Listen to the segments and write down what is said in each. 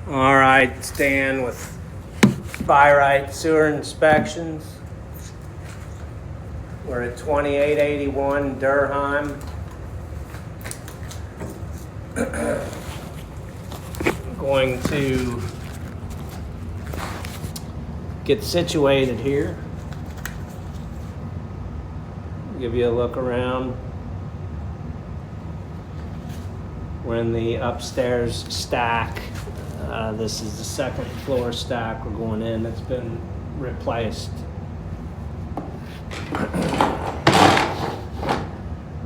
All right, Stan with Buy-Rite sewer inspections. We're at 2881 Dirheim. Going to get situated here. Give you a look around. We're in the upstairs stack. This is the second floor stack we're going in. It's been replaced.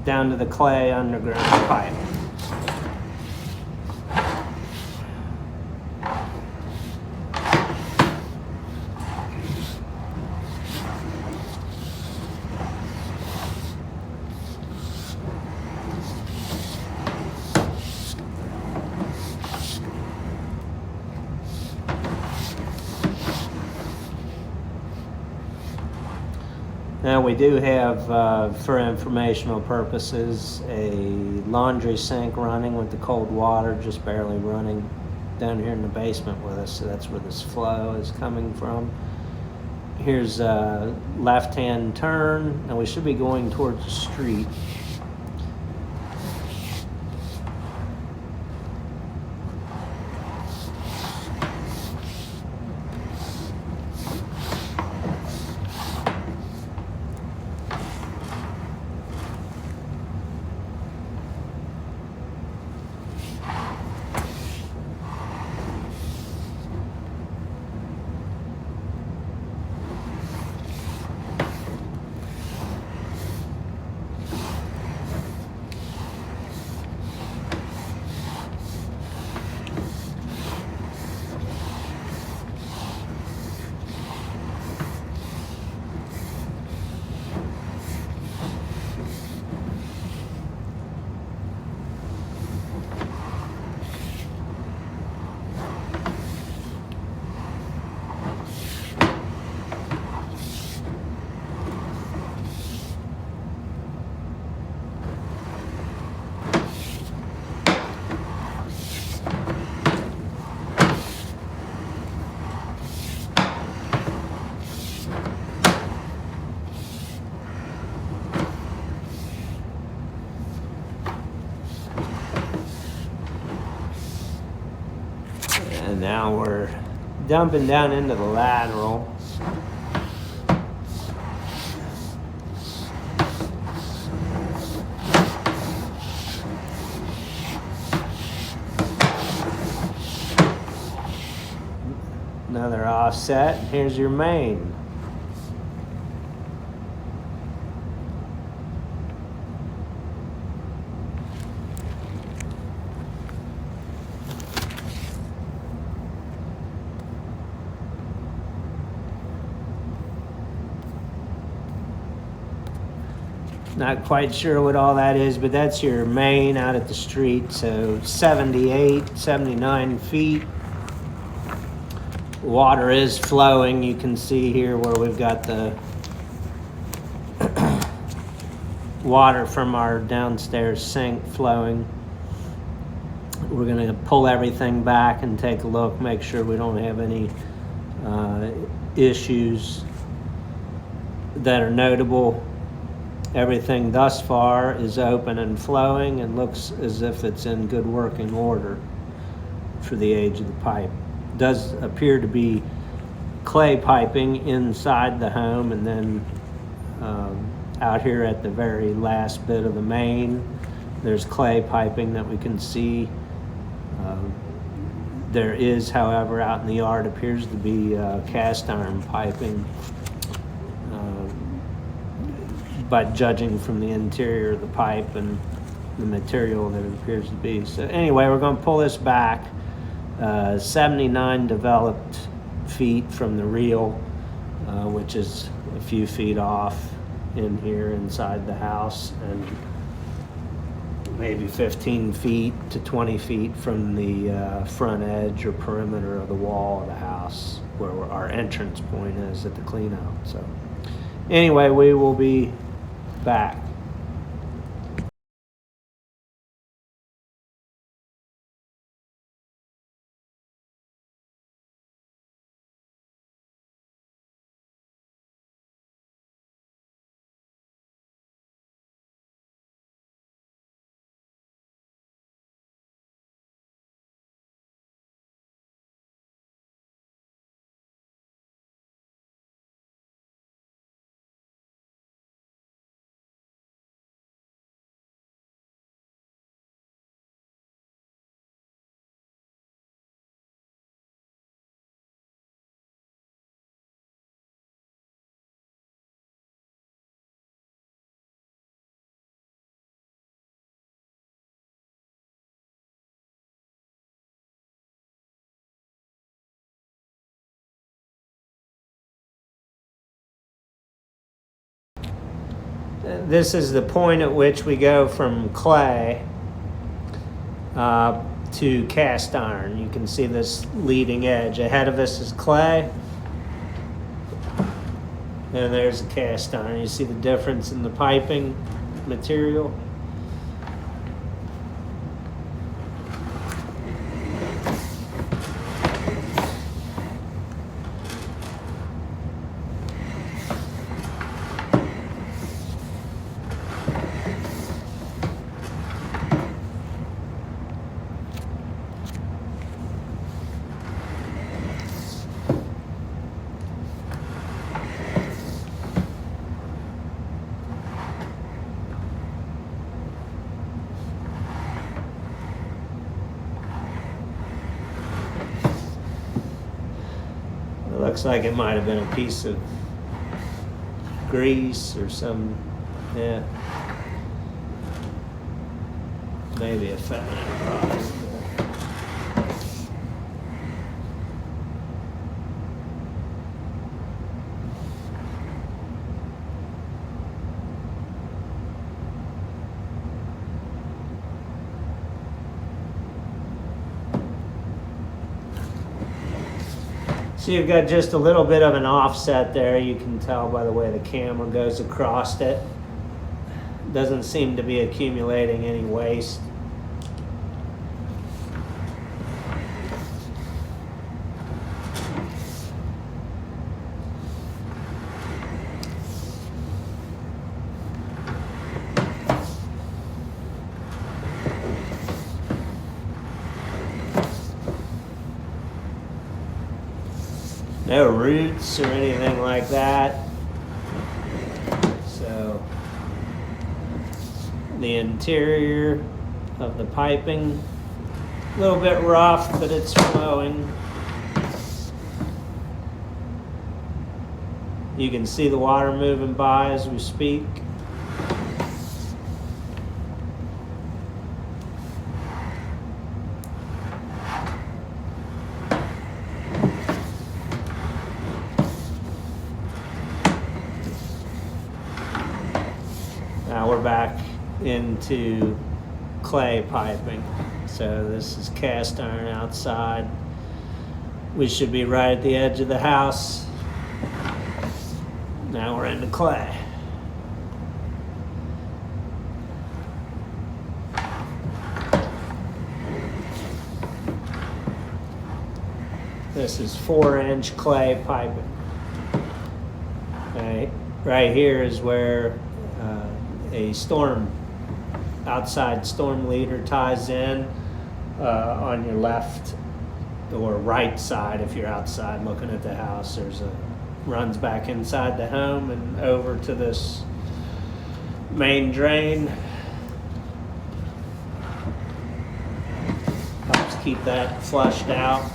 Down to the clay underground pipe. Now we do have, for informational purposes, a laundry sink running with the cold water just barely running down here in the basement with us. So that's where this flow is coming from. Here's a left-hand turn, and we should be going towards the street. And now we're dumping down into the lateral. Another offset, and here's your main. Not quite sure what all that is, but that's your main out at the street. So 78, 79 feet. Water is flowing. You can see here where we've got the water from our downstairs sink flowing. We're going to pull everything back and take a look, make sure we don't have any issues that are notable. Everything thus far is open and flowing and looks as if it's in good working order for the age of the pipe. It does appear to be clay piping inside the home, and then out here at the very last bit of the main, there's clay piping that we can see. There is, however, out in the yard appears to be cast iron piping. But judging from the interior of the pipe and the material that it appears to be. So anyway, we're going to pull this back. 79 developed feet from the reel, which is a few feet off in here inside the house, and maybe 15 feet to 20 feet from the front edge or perimeter of the wall of the house where our entrance point is at the clean out. So anyway, we will be back. This is the point at which we go from clay to cast iron. You can see this leading edge. Ahead of us is clay, and there's the cast iron. You see the difference in the piping material? It looks like it might have been a piece of grease or some, yeah, maybe a feminine product. So you've got just a little bit of an offset there. You can tell by the way the camera goes across it. Doesn't seem to be accumulating any waste. No roots or anything like that. So the interior of the piping, a little bit rough, but it's flowing. You can see the water moving by as we speak. Now we're back into clay piping. So this is cast iron outside. We should be right at the edge of the house. Now we're into clay. This is 4-inch clay piping. Okay. Right here is where a outside storm leader ties in on your left or right side. If you're outside looking at the house, runs back inside the home and over to this main drain. Helps keep that flushed out.